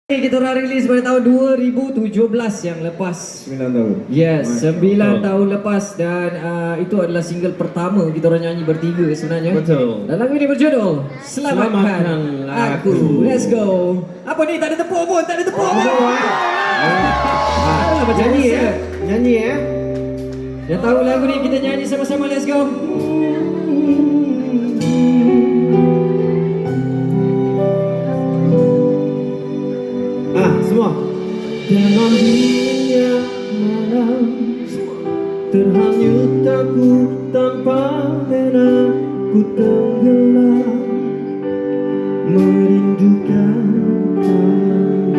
Kita orang rilis pada tahun 2017 yang lepas. 9 tahun. Yes, 9 tahun lepas. Dan itu adalah single pertama kita orang nyanyi bertiga sebenarnya. Betul. Dan lagu ini berjudul Selamatkan Aku. Let's go. Apa ni? Tak ada tepuk pun, tak ada tepuk pun. Macam Nyanyi ni ya. Nyanyi ya. Yang tahu lagu ni kita nyanyi sama-sama. Let's go. Semua. Dalam dunia malam terhanyut aku tanpa pena, ku tenggelam merindukan kamu.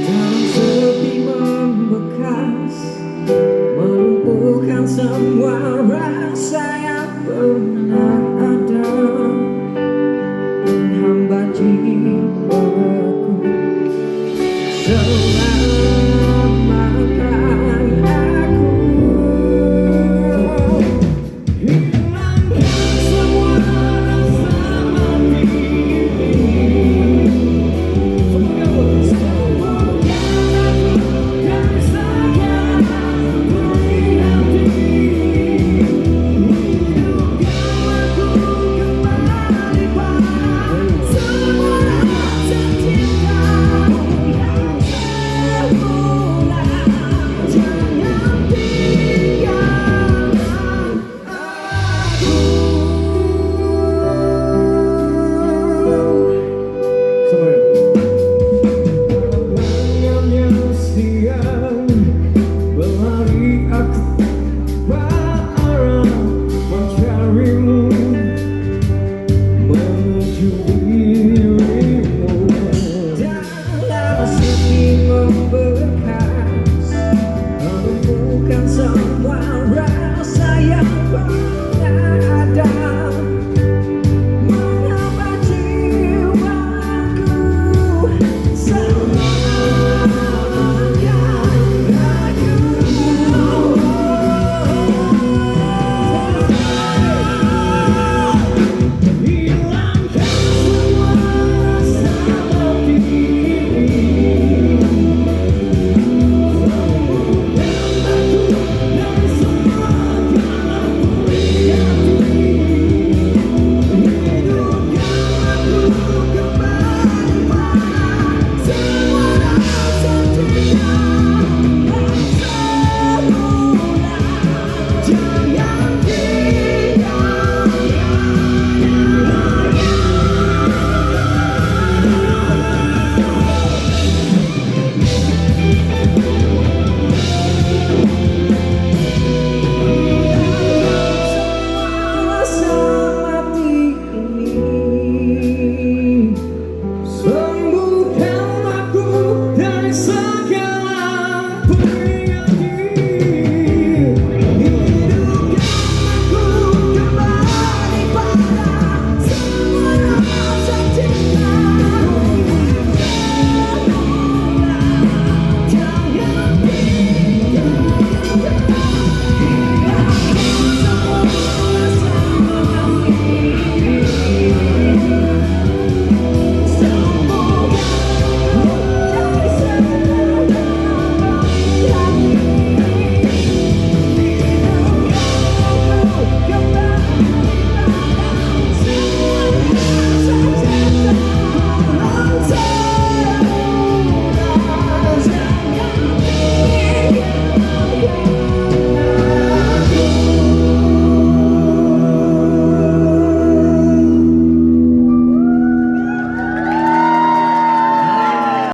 Dalam sepi membekas, melumpuhkan semua rasa yang pernah ada, menghambat jiwaku. Selalu